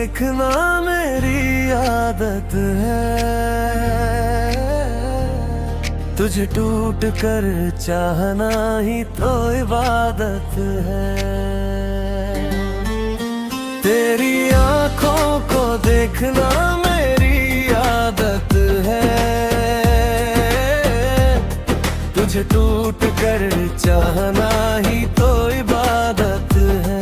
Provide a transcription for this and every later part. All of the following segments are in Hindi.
देखना मेरी आदत है, तुझे टूट कर चाहना ही तो इबादत है। तेरी आंखों को देखना मेरी आदत है, तुझे टूट कर चाहना ही तो इबादत है।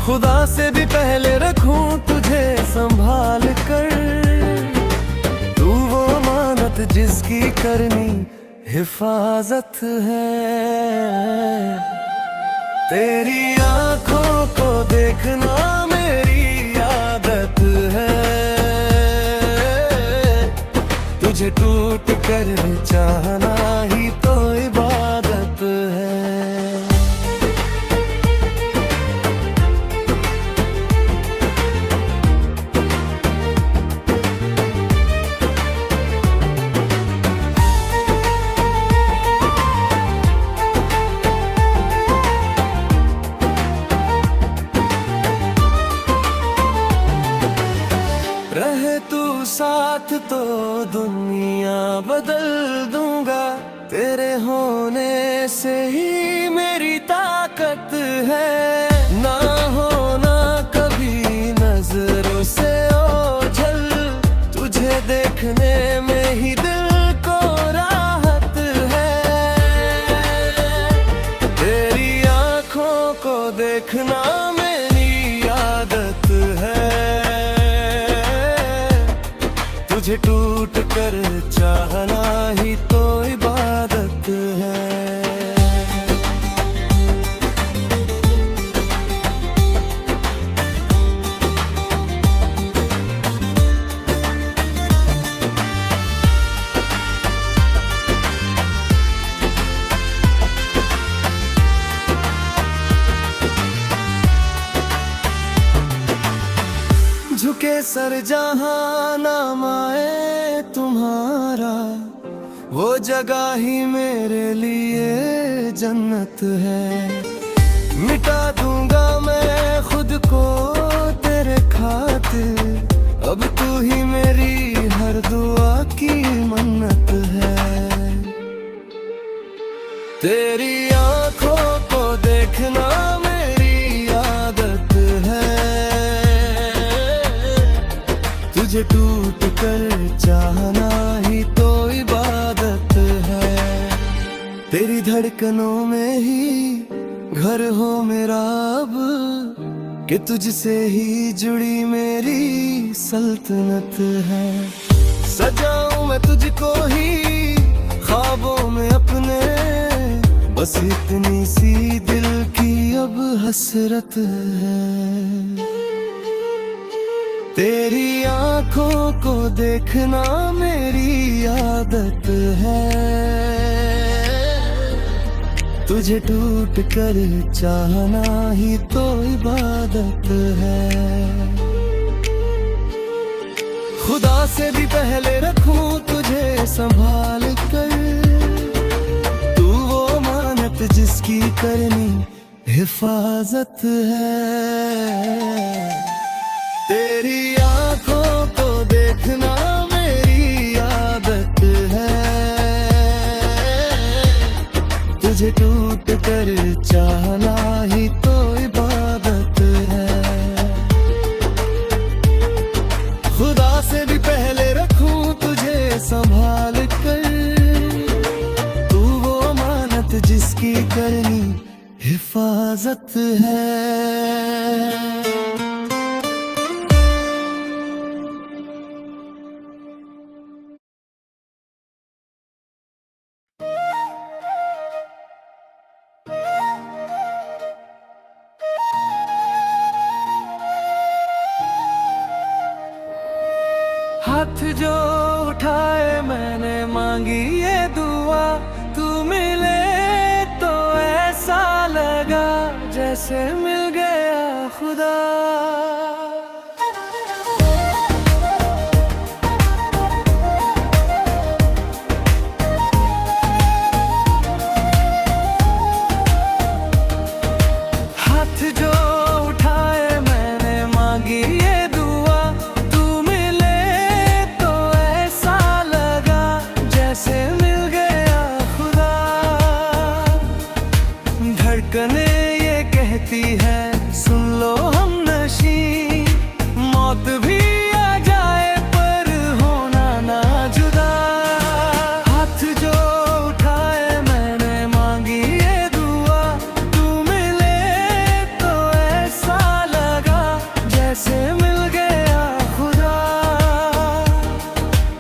खुदा से भी पहले रखूं तुझे संभाल कर, तू वो अमानत जिसकी करनी हिफाजत है। तेरी आंखों को देखना मेरी आदत है, तुझे टूट कर चाहना ही तो इबादत है। रहे तू साथ तो दुनिया बदल दूंगा, तेरे होने से ही मेरी ताकत है। ना होना कभी नजरों से ओझल, तुझे देखने में ही दिल को राहत है। तेरी आंखों को देखना मेरी आदत है, तुझे टूट कर चाहना ही तो इबादत है। झुके सर जहां नाम आए तुम्हारा, वो जगह ही मेरे लिए जन्नत है। मिटा दूंगा मैं खुद को तेरे खातिर, अब तू ही मेरी हर दुआ की मन्नत है। तेरी आंखों को देखना मेरी आदत है, तुझे टूट कर चाहना ही तो इबादत है। तेरी धड़कनों में ही घर हो मेरा अब, कि तुझसे ही जुड़ी मेरी सल्तनत है। सजाऊं मैं तुझको ही ख्वाबों में अपने, बस इतनी सी दिल की अब हसरत है। तेरी आंखों को देखना मेरी आदत है, तुझे टूट कर चाहना ही तो इबादत है। खुदा से भी पहले रखूं तुझे संभाल कर, तू वो अमानत जिसकी करनी हिफाजत है। तेरी आंखों को देखना मेरी आदत है, तुझे टूट कर चाहना ही तो इबादत है। खुदा से भी पहले रखूं तुझे संभाल कर, तू वो अमानत जिसकी करनी हिफाजत है। हाथ जो उठाए मैंने मांगी ये दुआ, तू मिले तो ऐसा लगा जैसे मिल गया खुदा। हाथ जो उठा जैसे मिल गया खुदा।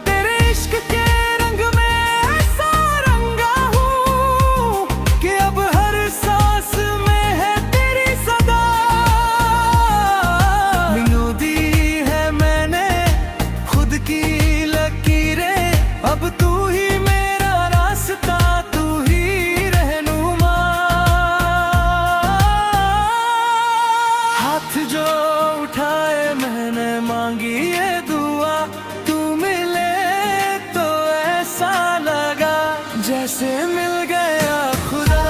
तेरे इश्क के रंग में ऐसा रंगा हूँ कि अब हर सांस में है तेरी सदा। यूं दी है मैंने खुद की लकीरें, अब तू ही मेरा रास्ता, तू ही रहनुमा। हाथ जो उठाए मैंने मांगी ये दुआ, तू मिले तो ऐसा लगा जैसे मिल गया खुदा।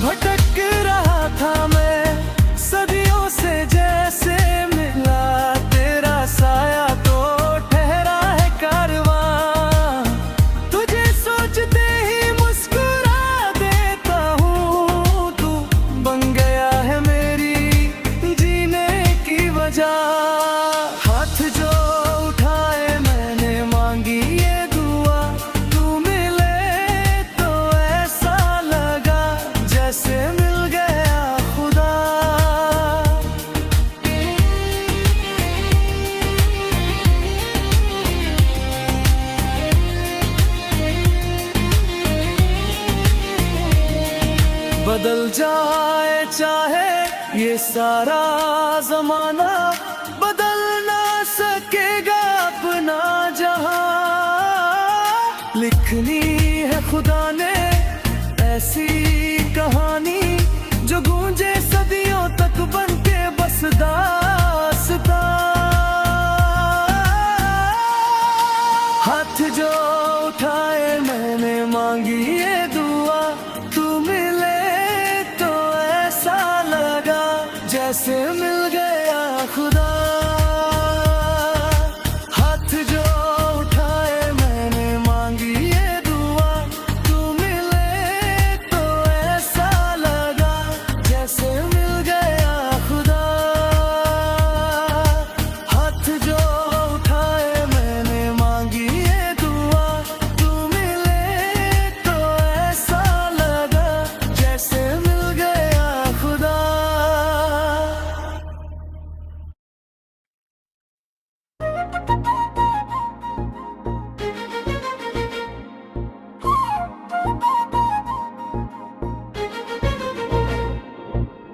भटक रहा था मैं सदियों से, जैसे मिला तेरा साया तो ठहरा है कारवां। तुझे सोचते ही मुस्कुरा देता हूँ, तू बन गया है मेरी जीने की वजह। हाथ जो उठाए मैंने मांगी ये दुआ, तू मिले तो ऐसा लगा जैसे मिल गया खुदा। बदल जाए चाहे ये सारा जमाना, बदल ना सकेगा अपना जहां। लिखनी है खुदा ने ऐसी कहानी जो गूंजे सदियों तक बन के बस दास्तां। हाथ जो उठाए मैंने मांगी ये दुआ, तू मिले तो ऐसा लगा जैसे मिल गया खुदा। हाथ जो उठाए मैंने मांगी ये दुआ, तू मिले तो ऐसा लगा जैसे मिल गया खुदा। हाथ जो उठाए मैंने मांगी ये दुआ, तू मिले तो ऐसा लगा जैसे मिल गया खुदा।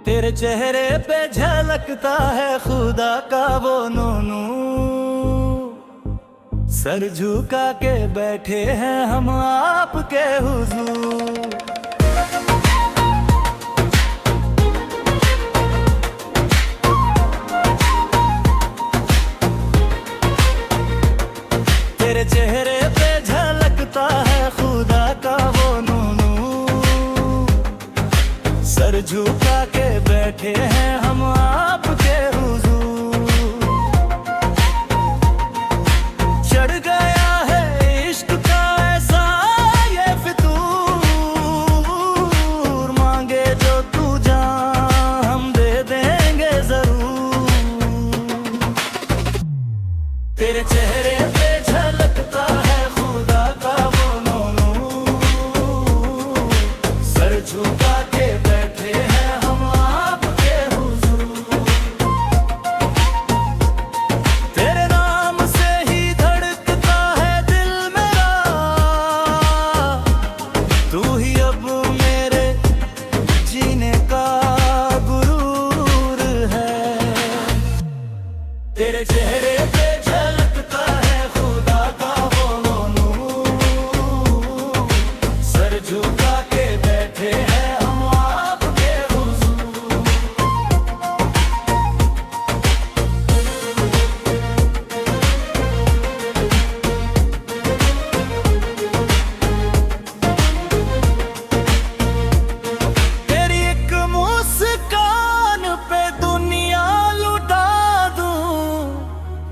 तेरे चेहरे पे झलकता है खुदा का वो नूनू, सर झुका के बैठे हैं हम आपके हुजूर। तेरे चेहरे पे झलकता है खुदा का वो नूनू, सर झुका के बैठे हैं हम आपके हुजूर। चढ़ गया है इश्क का ऐसा ये फितूर, मांगे जो तू जान हम दे देंगे जरूर। तेरे चेहरे पे झलकता है खुदा का वो नूनू, सर झुका के बैठे हैं हम आपके हुजूर। तेरे नाम से ही धड़कता है दिल मेरा, तू ही अब मेरे जीने का गुरूर है। तेरे चेहरे पे झलकता है खुदा का वो नूनू, सर झुका के बैठे हैं हम आपके हुजूर। तेरी एक मुस्कान पे दुनिया लुटा दूं,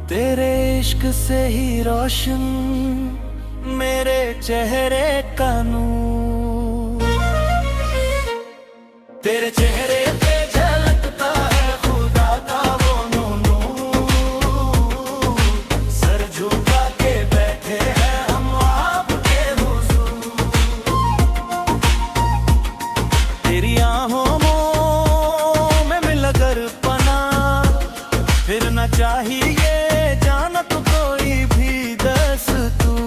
तेरे इश्क से ही रोशन मेरे चेहरे का नूर। तेरे चेहरे पे झलकता है खुदा का वो नूर, सर झुका के बैठे हैं हम आपके हुजूर। तेरी आँखों में मिल अगर पना, फिर न चाहिए जाना तो कोई भी दस्तूर।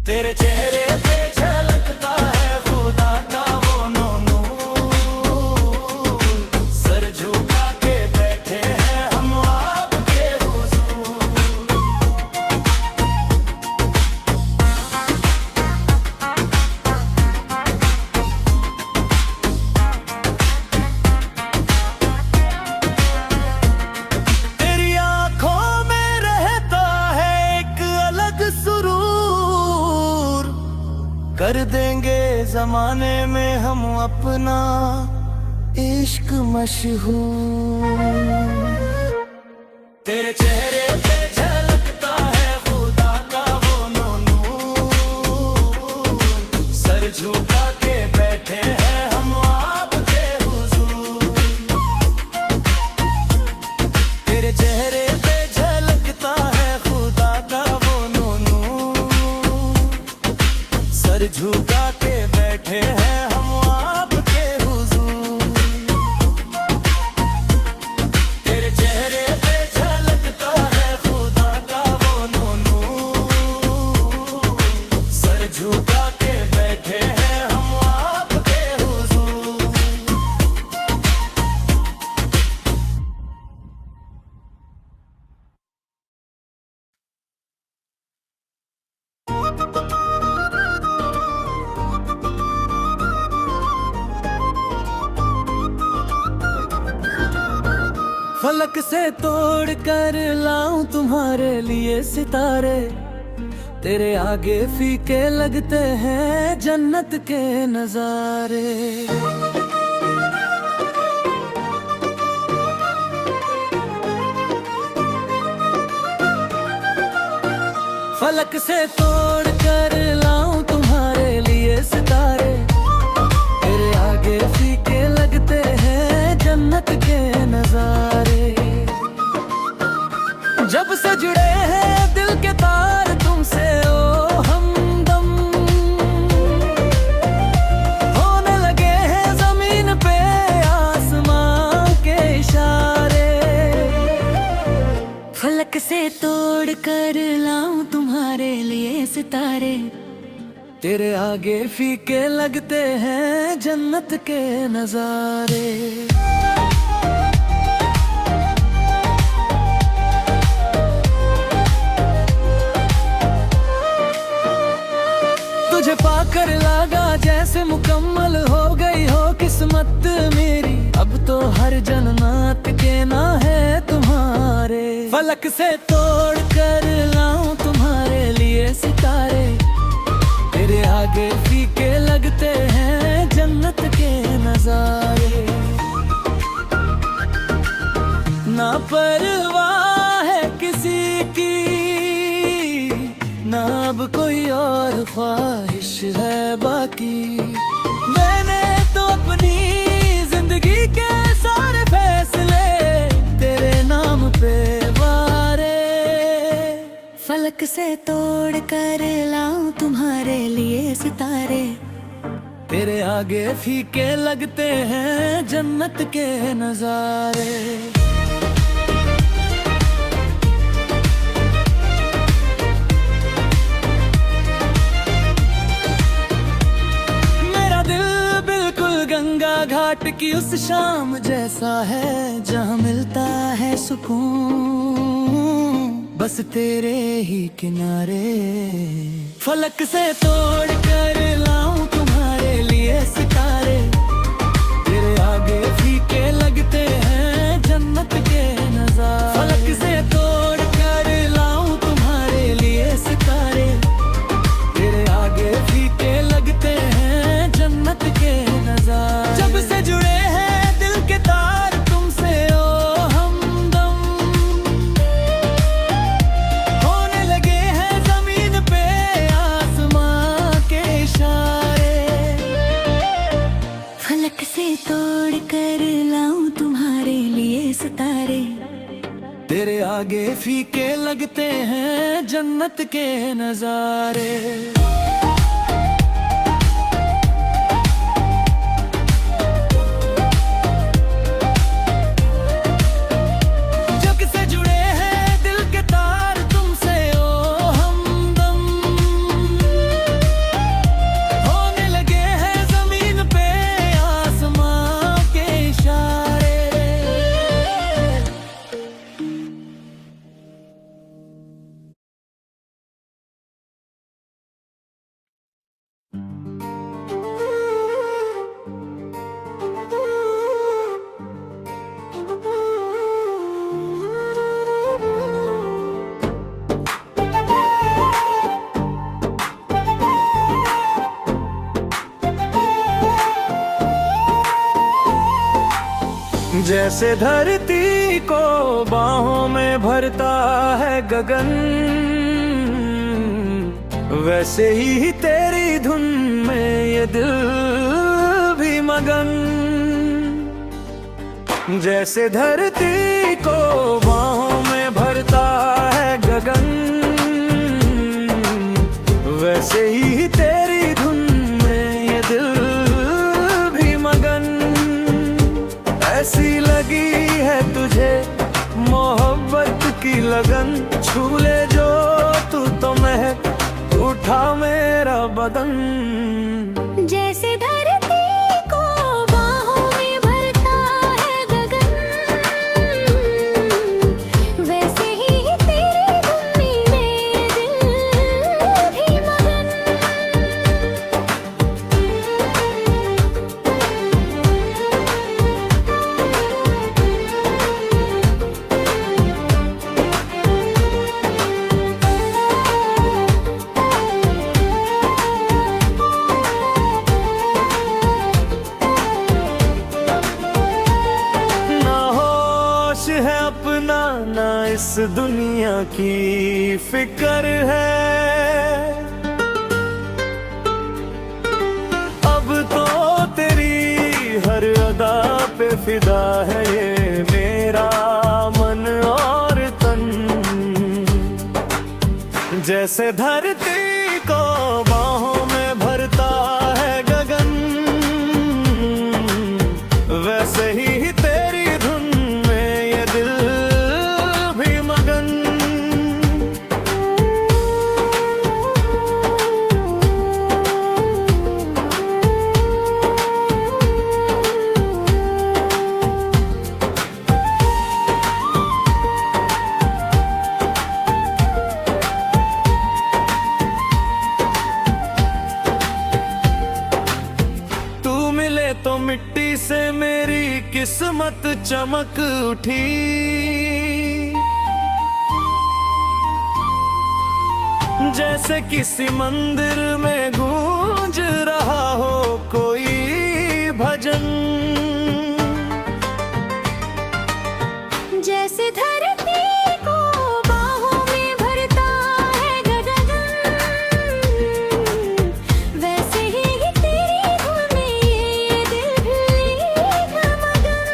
तेरे चेहरे पे झलकता है खुदा का वो नूर, सर झुका के बैठे हैं हम आपके हुजूर। तेरी आँखों में रहता है एक अलग सुरूर, कर देंगे जमाने में हम अपना इश्क मशहूर। तेरे चेहरे पे झलकता है खुदा का वो नूर, सर झुका के बैठे हैं हम आपके हुजूर। तेरे चेहरे पे झलकता है खुदा का वो नूर, सर झुका के बैठे हैं हम आपके हुजूर। तेरे चेहरे पे झलकता है खुदा का वो नूर, सर झुका के बैठे हैं हम आपके हुजूर। फलक से तोड़ कर लाऊं तुम्हारे लिए सितारे, तेरे आगे फीके लगते हैं जन्नत के नजारे। फलक से तोड़ कर लाऊं तुम्हारे लिए सितारे, तेरे आगे फीके लगते हैं जन्नत के नजारे। जब से जुड़े हैं दिल के तार तुमसे ओ हमदम, होने लगे हैं जमीन पे आसमां के इशारे। फलक से तोड़ कर लाऊं तुम्हारे लिए सितारे, तेरे आगे फीके लगते हैं जन्नत के नजारे। तुझे पाकर लगा जैसे मुकम्मल हो गई हो किस्मत मेरी, अब तो हर जन्नत के ना है तुम्हारे। फलक से तोड़ कर लाऊं तुम्हारे लिए सितारे, तेरे आगे फीके लगते हैं जन्नत के नजारे। ना परवाह है किसी की, ना अब कोई और ख्वाहिश है बाकी। मैंने तो अपनी जिंदगी के सारे फैसले तेरे नाम पे वारे। फलक से तोड़ कर लाऊं तुम्हारे लिए सितारे, तेरे आगे फीके लगते हैं जन्नत के नजारे। गंगा घाट की उस शाम जैसा है, जहाँ मिलता है सुकून बस तेरे ही किनारे। फलक से तोड़ कर लाऊं तुम्हारे लिए सितारे, तेरे आगे फीके लगते हैं जन्नत के नजारे। फलक से तोड़ कर लाऊं तुम्हारे लिए सितारे, तेरे आगे फीके लगते हैं जन्नत के नजारे। जब से जुड़े हैं दिल के तार तुमसे ओ हमदम, होने लगे हैं जमीन पे आसमां के इशारे। आगे फीके लगते हैं जन्नत के नजारे। जैसे धरती को बाहों में भरता है गगन, वैसे ही तेरी धुन में ये दिल भी मगन। जैसे धरती को बाहों में भरता है गगन, वैसे ही तेरी धुन में ये दिल भी मगन। ऐसी लगी है तुझे मोहब्बत की लगन, छू ले जो तू तो महक उठा मेरा बदन। जैसे धरती को बाहों में भरता है गगन, वैसे ही तेरी धुन में दिल भी मगन। है अपना ना इस दुनिया की फिक्र है, अब तो तेरी हर अदा पे फिदा है ये मेरा मन और तन। जैसे धरती को बाहों में भरता है गगन, वैसे ही तेरी धुन में ये दिल भी मगन। तू मिले तो मिट्टी से मेरी किस्मत चमक उठी, जैसे किसी मंदिर में गूंज रहा हो कोई भजन। जैसे धरती को बाहों में भरता है गगन, वैसे ही तेरी धुन में ये दिल भी मगन।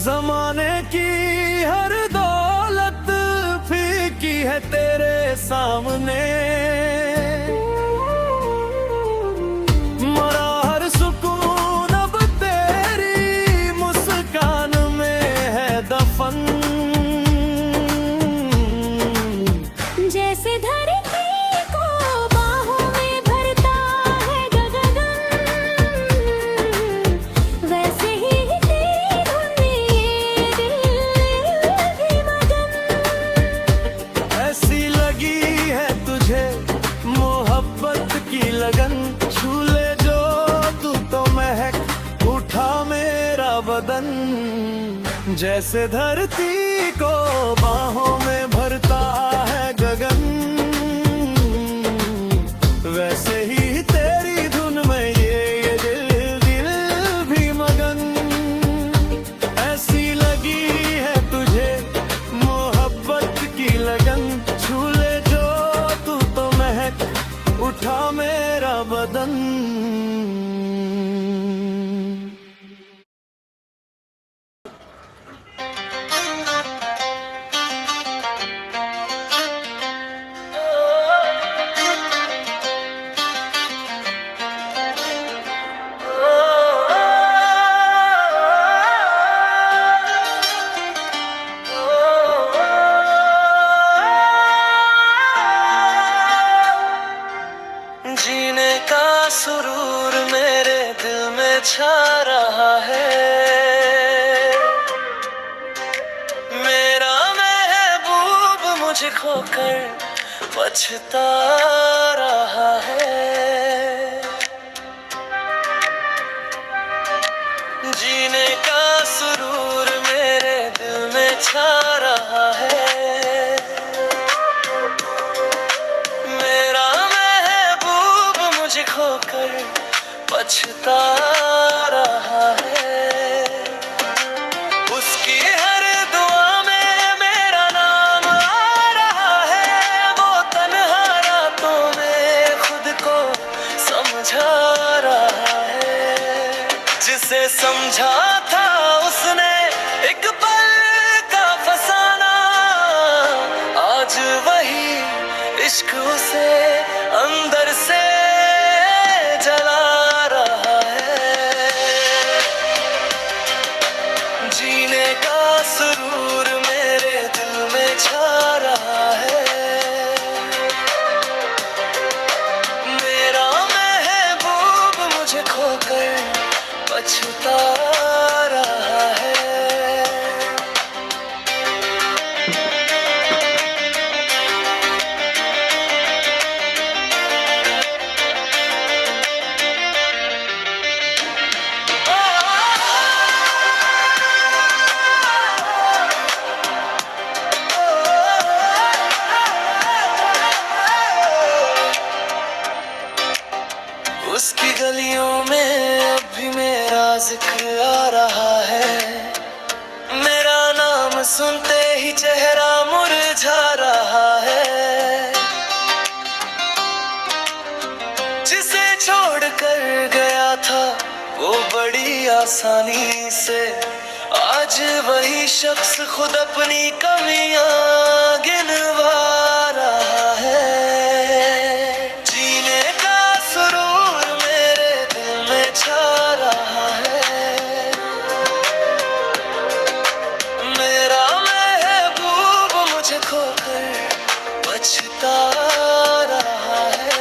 जमाने की हर दौलत फीकी है तेरे सामने, मरा हर सुकून अब तेरी मुस्कान में है दफन। जैसे धरती को बाहों में भरता है गगन, वैसे ही तेरी धुन में ये दिल भी मगन। ऐसी लगी है तुझे मोहब्बत की लगन, छू ले जो तू तो महक उठा मेरा बदन। जैसे धरती को बाहों में भरता है गगन, वैसे ही तेरी धुन में ये दिल भी मगन। ऐसी लगी है तुझे मोहब्बत की लगन, छू ले जो तू तो महक उठा मेरा बदन। जीने का सुरूर मेरे दिल में छा रहा है, मेरा महबूब मुझे खोकर पछता रहा है। जीने का सुरूर मेरे दिल में छा रहा है, मेरा महबूब मुझे खोकर पछता रहा है। उसकी हर दुआ में मेरा नाम आ रहा है, वो तन्हा रातों में खुद को समझा रहा है। जिसे समझा था उसने एक पल का फसाना, आज वही इश्क उसे अंदर से जला रहा है। जीने का सुरूर मेरे दिल में छा रहा है, मेरा महबूब मुझे खोकर पछता रहा है। उसकी गलियों में अब भी मेरा जिक्र आ रहा है, मेरा नाम सुनते ही चेहरा मुरझा रहा है। जिसे छोड़ कर गया था वो बड़ी आसानी से, आज वही शख्स खुद अपनी कमियां गिनवा रहा है। जीने का सुरूर मेरे दिल में छा रहा है, मेरा महबूब मुझे खोकर पछता रहा है।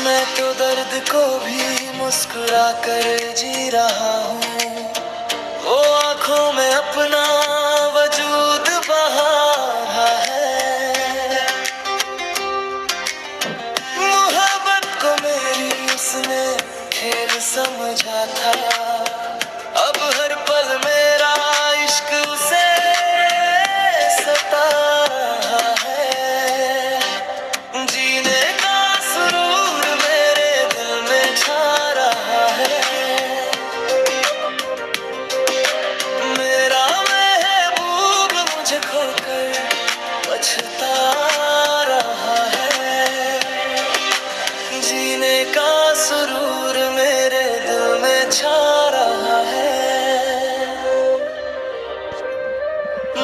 मैं तो दर्द को भी मुस्कुरा कर जी रहा हूँ, वो आंखों में अपना वजूद बहा रहा है। मोहब्बत को मेरी उसने खेल समझा था, अब हर पल मेरा इश्क उसे सता रहा है। जीने का सुरूर मेरे दिल में छा रहा है, मेरा महबूब मुझे खोकर पछता रहा है। जीने का सुरूर मेरे दिल में छा रहा है,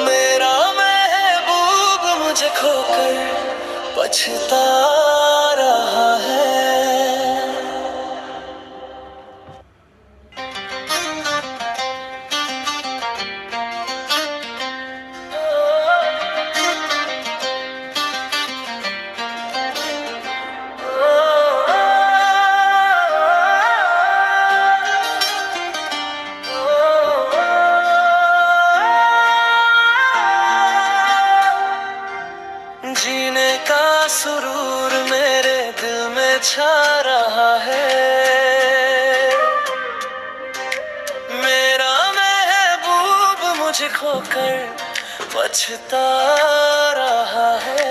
मेरा महबूब मुझे खोकर पछता रहा है। जीने का सुरूर मेरे दिल में छा रहा है, मेरा महबूब मुझे खोकर पछता रहा है।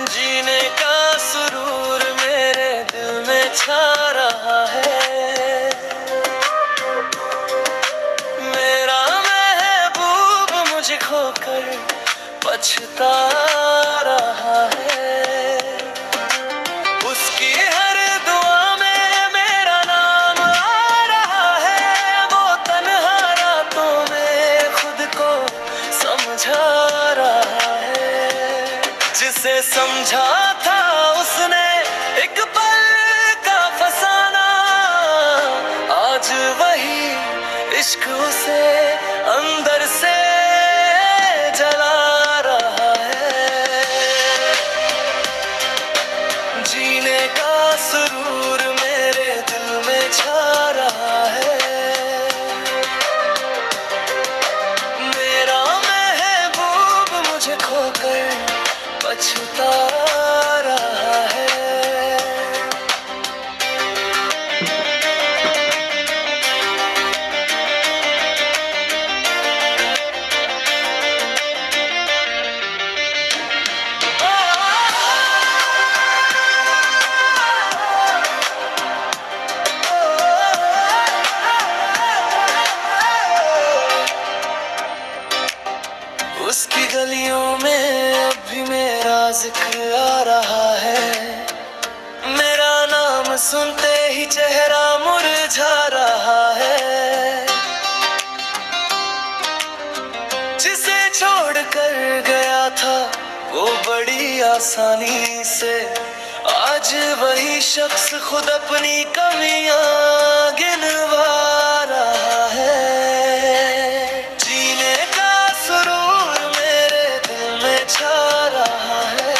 जीने का सुरूर मेरे दिल में छा रहा है, मेरा महबूब मुझे खोकर पछता रहा है। उस जिसे समझा था उसने एक पल का फसाना, आज वही इश्क उसे अंदर से जला रहा है। जीने का सुरूर मेरे दिल में छा रहा है। मेरा महबूब मुझे खोकर पछता रहा है। उसकी गलियों में अब भी मेरा जिक्र आ रहा है। मेरा नाम सुनते ही चेहरा मुरझा रहा है। जिसे छोड़ कर गया था वो बड़ी आसानी से, आज वही शख्स खुद अपनी कमियां गिनवा रहा है। जीने का सुरूर मेरे दिल में छा रहा है।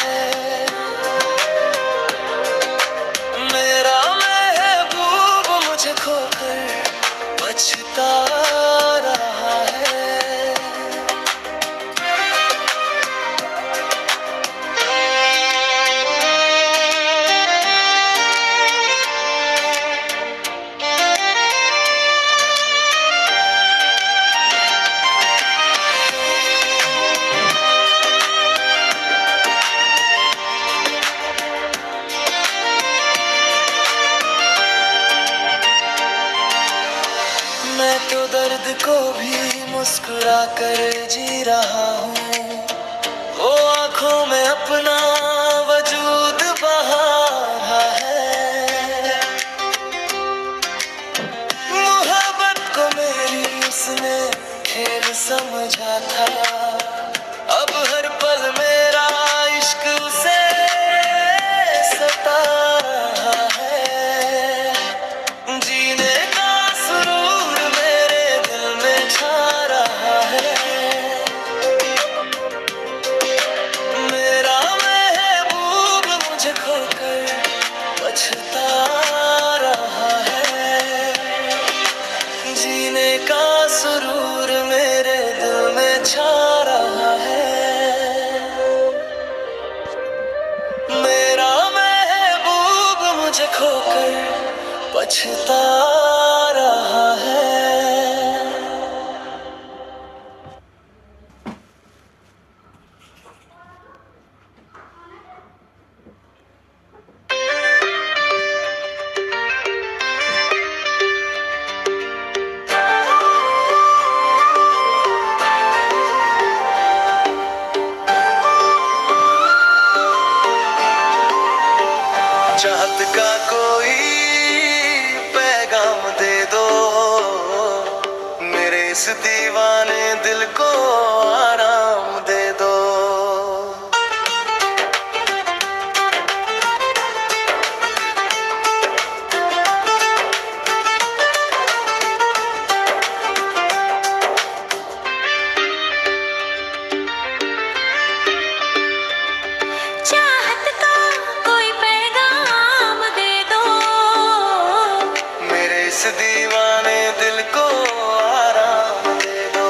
मेरा महबूब मुझे खोकर पछता रहा है। मैं तो दर्द को भी मुस्कुरा कर जी रहा हूँ। वो आंखों में अपना वजूद बहा रहा है। मोहब्बत को मेरी उसने खेल समझा था। अब हर पल मेरा इश्क उसे सता रहा है। जीने का सुरूर मेरे दिल में छा रहा है। मेरा महबूब मुझे खोकर पछता रहा है। जीने का सुरूर मेरे दिल में छा रहा है। मेरा महबूब मुझे खोकर पछता रहा है। चाहत का कोई पैगाम दे दो, मेरे इस दीवाने दिल को आराम दे दो। चाहत का कोई पैगाम दे दो, मेरे इस दीवाने दिल को आराम दे दो।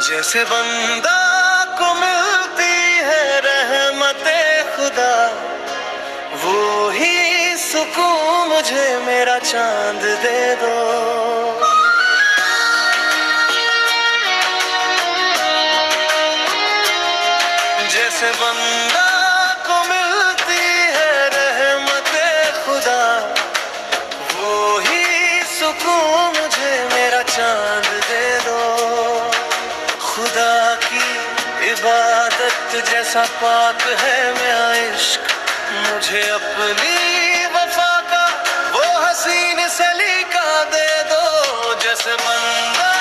जैसे बंदा को मिलती है रहमते खुदा, वो ही सुकून मुझे मेरा चांद दे दो। जैसे बंदा को मिलती है रहमते खुदा, वो ही सुकून मुझे मेरा चांद दे दो। खुदा की इबादत जैसा पाक है मेरा इश्क, मुझे अपनी वफा का वो हसीन सलीका दे दो। जैसे बंदा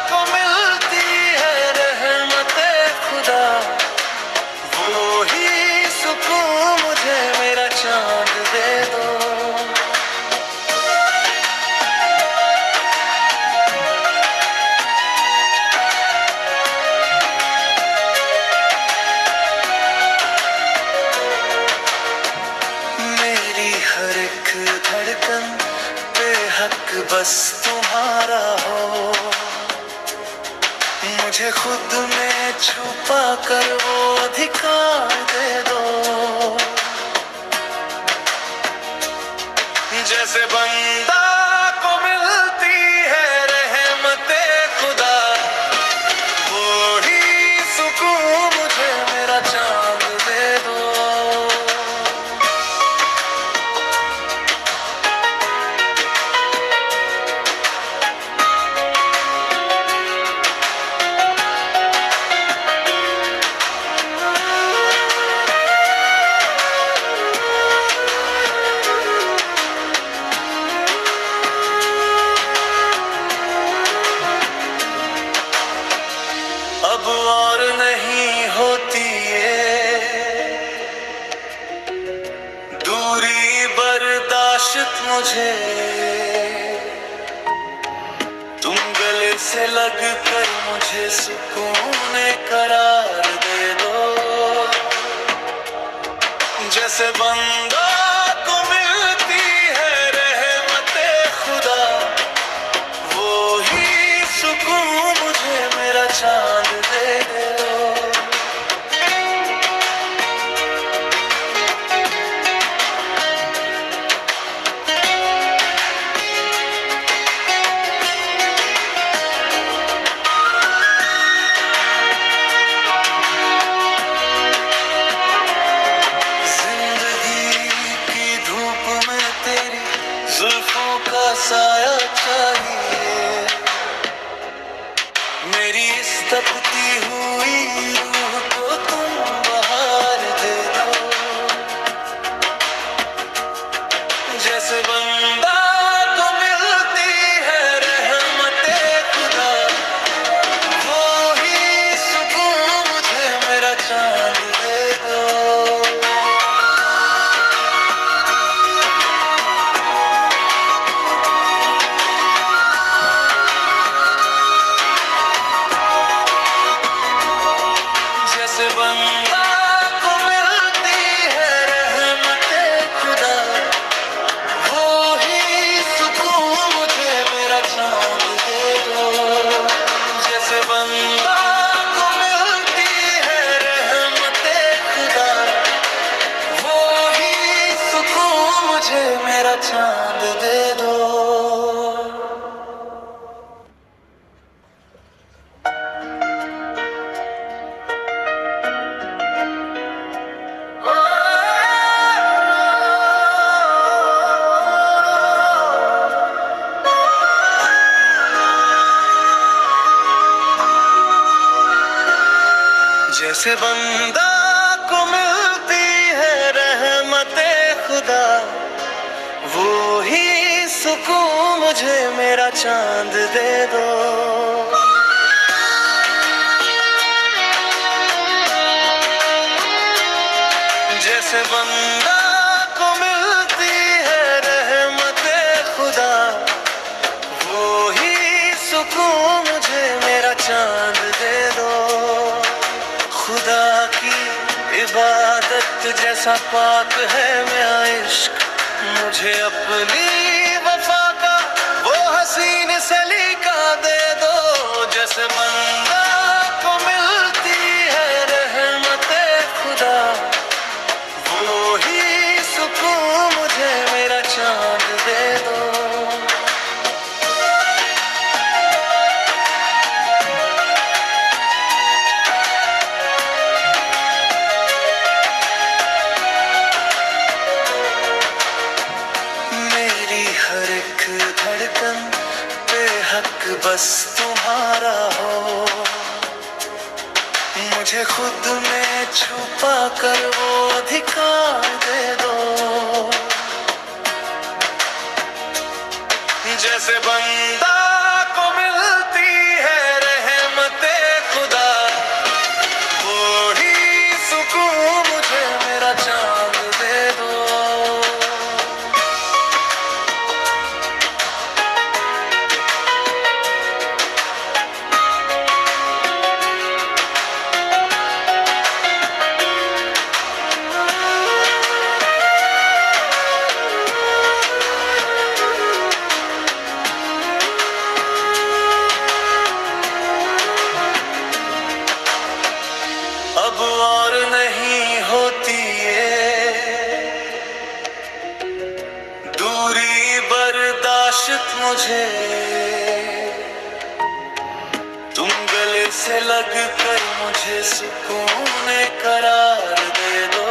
को मिलती है रहमते खुदा, वो ही सुकून मुझे मेरा चांद दे दो। धड़कन बेहक बस तुम्हारा हो, मुझे खुद में छुपा कर वो अधिकार दे दो। जैसे बंदा को मिलती है रहमते खुदा, वो ही सुकून मुझे मेरा चांद दे दो। अब और नहीं होती ये दूरी बर्दाश्त मुझे, तुम गले से लग कर मुझे सुकून करार दे दो। जैसे बंदा को मिलती है रहमते खुदा, वो ही सुकून मुझे मेरा चांद दे दो। जिंदगी की धूप में तेरी जुल्फों का साया चाहिए, मेरी इस तपती हुई रूह को तुम बहार दे दो। जैसे बंदा को मिलती है रहमते खुदा, वो ही सुकून मुझे मेरा चांद दे दो। जैसे बंदा को मिलती है रहमते खुदा, वो ही सुकून मुझे मेरा चांद दे दो। जैसे बंदा को मिलती है रहमते खुदा, वो ही सुकून मुझे मेरा चांद दे दो। जैसे बंदा को मिलती है रहमते खुदा, वो ही सुकून मुझे मेरा चांद दे दो। जैसे बंदा को मिलती है रहमते खुदा, वो ही सुकून मुझे मेरा चांद दे दो। खुदा की इबादत जैसा पाक है मेरा इश्क, मुझे अपनी वफा का वो हसीन सलीका दे दो। जैसे बंदा एक बस तुम्हारा हो, मुझे खुद में छुपा कर वो अधिकार दे दो। जैसे बंदा को मिलती है रहमते खुदा, वो ही सुकून मुझे मेरा चांद दे दो। अब और नहीं होती ये दूरी बर्दाश्त मुझे, तुम गले से लग कर मुझे सुकून करार दे दो।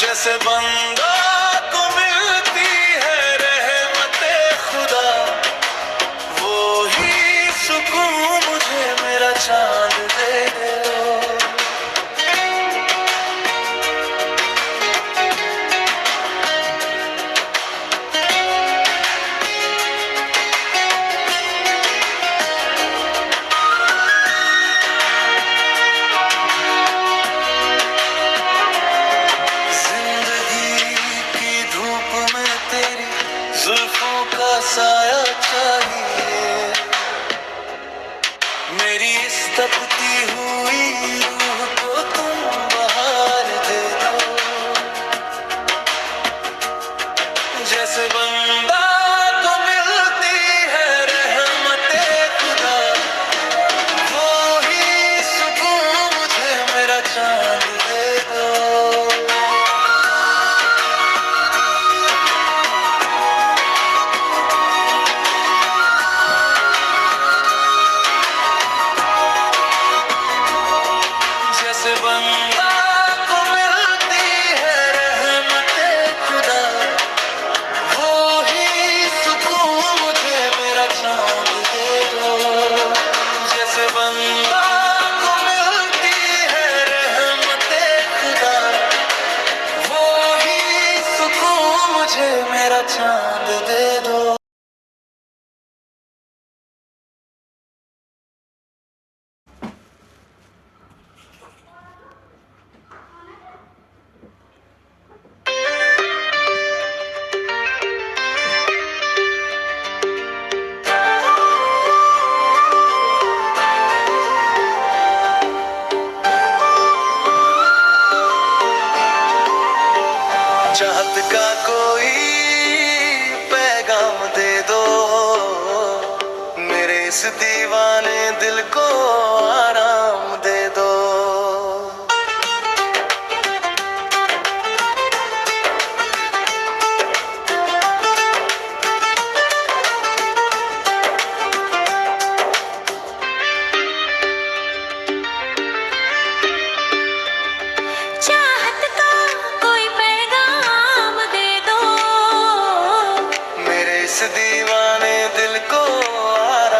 जैसे बंदा को मिलती है रहमते खुदा, वो ही सुकून मुझे मेरा चांद दे दो। जिंदगी की धूप में तेरी जुल्फों का साया चाहिए, मेरी इस तपती हुई रूह को तुम बहार दे दो। जैसे बंदा को मिलती है रहमते खुदा, वो ही सुकून मुझे मेरा चांद दे दो। जैसे बंदा को मिलती है रहमते खुदा, वो ही सुकून मुझे मेरा चांद दे दो। जैसे बंदा को मिलती है रहमते खुदा, वो ही सुकून मुझे मेरा चांद दे दो। चाहत का कोई पैगाम दे दो, मेरे इस दीवाने दिल को आराम दे दो। चाहत का कोई पैगाम दे दो, मेरे इस दीवाने दिल को आराम